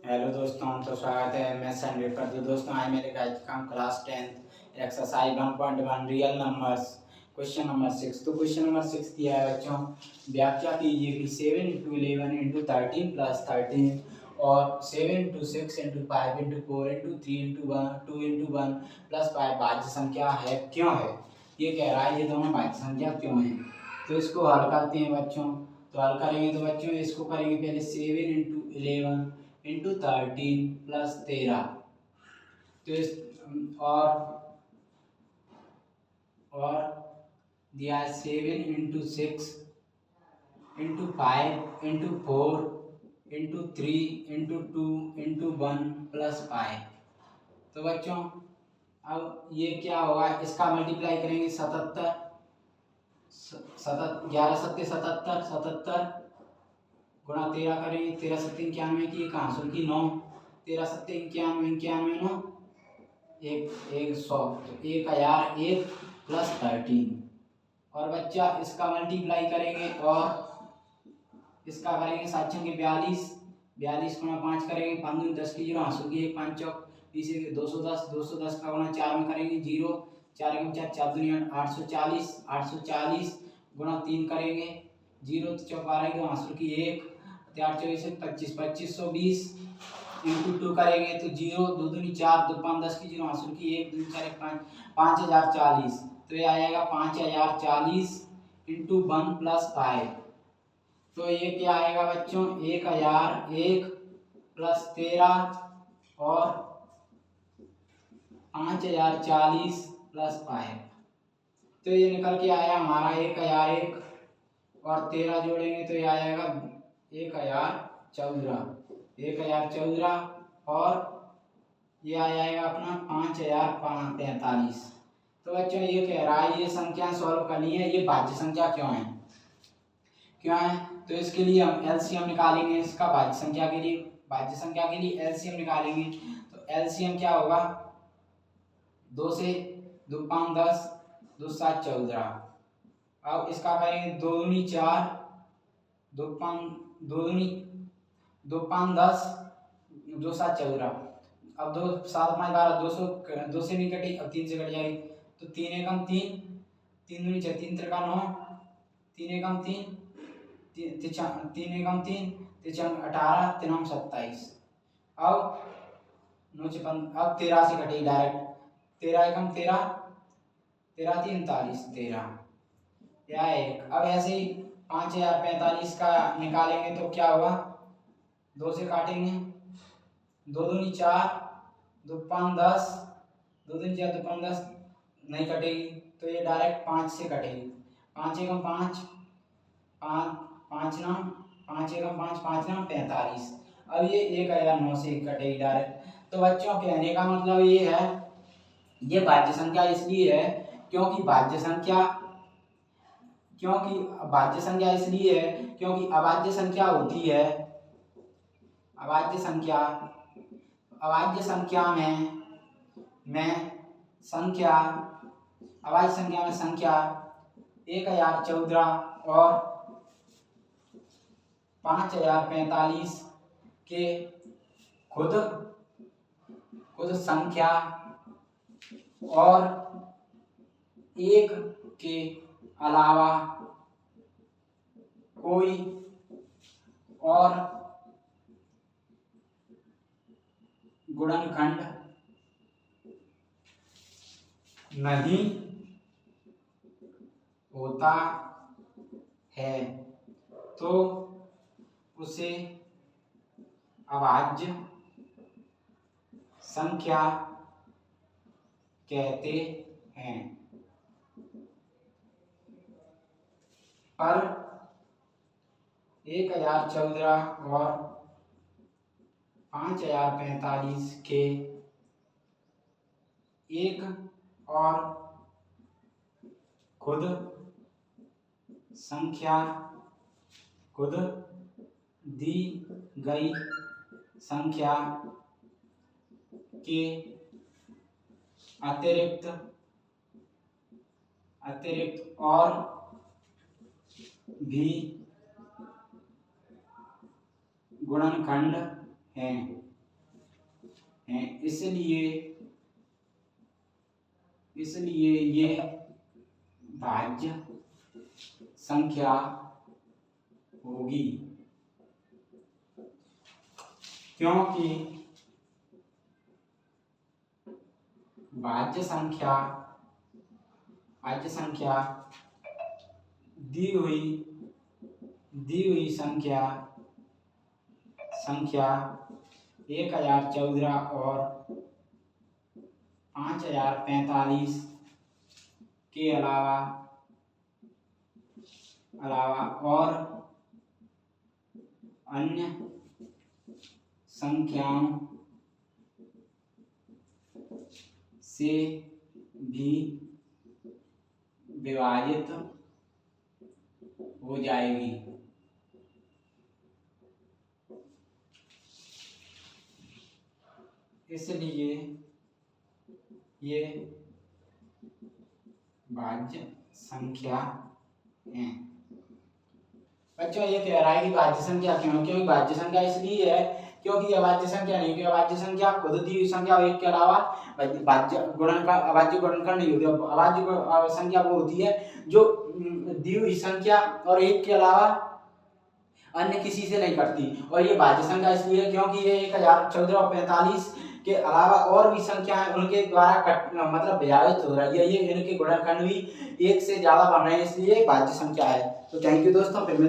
Hello दोस्तों, तो स्वागत है मैं संडे पर। तो दोस्तों आज मेरे काम class 10th exercise 1.1 real numbers question number 6। तो क्वेश्चन नंबर 6 दिया है बच्चों, व्याख्या कीजिए कि 7 × 11 × 13 + 13 और 7 × 6 × 5 × 4 × 3 × 1 2 × 1 + 5 भाज्य संख्या है क्यों है। ये कह रहा है ये दोनों भाज्य संख्या क्यों है। तो इसको हल करते हैं बच्चों। तो हल करेंगे तो बच्चों इसको करेंगे पहले 7 × 11 × 13 + 13। तो इस और दिया है 7 × 6 × 5 × 4 × 3 × 2 × 1 + 5। तो बच्चों अब ये क्या होगा, इसका मल्टीप्लाई करेंगे 77 11 7 77 77 गुणा 13 करेंगे 13 7 91 की 1 की 9 13 7 91 91 9 100 तो 1001 + 13। और बच्चा इसका मल्टीप्लाई करेंगे और इसका करेंगे 7 के 42 42 गुणा 5 करेंगे 5 दूनी 10 की 0 आंसू की 1 5 चौक 20 210 210 का गुणा 4 में करेंगे 0 4 के 4 4 दूनी 840 840 गुणा 3 करेंगे 0 चौक 12 की आंसू की 1 8 24 25 2520 इंटू 2 करेंगे तो 0 2 दूनी 4 2 5 10 की 0 आंसू की 1 2 4 5 5040। तो ये आएगा 5040 इंटू 1 + 5। तो ये क्या आएगा बच्चों 1001 + 13 और 5040 + 5। तो ये निकल के आया हमारा 1001 और 13 जोड़ेंगे तो ये आएगा 1014 और ये आ जाएगा अपना 5045। तो बच्चों ये कह रहा है ये संख्या सॉल्व करनी है, ये भाज्य संख्या क्यों है तो इसके लिए हम एलसीएम निकालेंगे। इसका भाज्य संख्या के लिए एलसीएम निकालेंगे। तो एलसीएम क्या होगा 2 से 2 5 10 2 7 14। अब इसका करेंगे 2 दूनी 4 2 5 2 दूनी 2 5 10 2 7 14। अब 2 7 5 12 2 से नहीं कटी, अब 3 से कट जाएगी तो 3 एकम 3 3 दूनी 6 3 त्रिका 9 3 एकम 3 3 एकम 3 3 18 3 27। अब 9 से 15 अब 13 से कटेगी डायरेक्ट 13 एकम 13 13 3 39 13 या 1। अब ऐसे ही 5045 का निकालेंगे तो क्या होगा 2 से काटेंगे 2 दूनी 4 2 5 10 2 दूनी 4 2 5 10 नहीं कटेगी तो ये डायरेक्ट 5 से कटेगी 5 एकम 5 5 5 9 5 एकम 5 5 9 45। अब ये 1009 से कटेगी डायरेक्ट। तो बच्चों कहने का मतलब ये है ये भाज्य संख्या इसलिए है क्योंकि भाज्य संख्या इसलिए है क्योंकि अभाज्य संख्या होती है अभाज्य संख्या में संख्या 1014 और 5045 के खुद संख्या और एक के अलावा कोई और गुणनखंड नहीं होता है तो उसे अभाज्य संख्या कहते हैं। पर 1014 और 5045 के एक और खुद दी गई संख्या के अतिरिक्त और भी गुणनखंड हैं। हैं, इसलिए ये भाज्य संख्या होगी, क्योंकि भाज्य संख्या दी हुई संख्या 1014 और 5045 के अलावा और अन्य संख्याओं से भी विभाजित हो जाएगी। इसलिए ये भाज्य संख्या है। बच्चों ये कह रहा है कि भाज्य संख्या क्यों? क्योंकि भाज्य संख्या इसलिए है क्योंकि अभाज्य संख्या नहीं, क्योंकि अभाज्य संख्या खुद दी हुई संख्या और एक के अलावा भाज्य गुणनखंड नहीं होती। अभाज्य संख्या वो होती है जो दी हुई संख्या और एक के अलावा अन्य किसी से नहीं करती। और ये भाज्य संख्या इसलिए है क्योंकि ये 1014 और 45 के अलावा और भी संख्या है उनके द्वारा मतलब विभाजित हो रही है, ये इनके गुणनखंड भी एक से ज्यादा बन रहे हैं, इसलिए भाज्य संख्या है। तो थैंक यू दोस्तों, फिर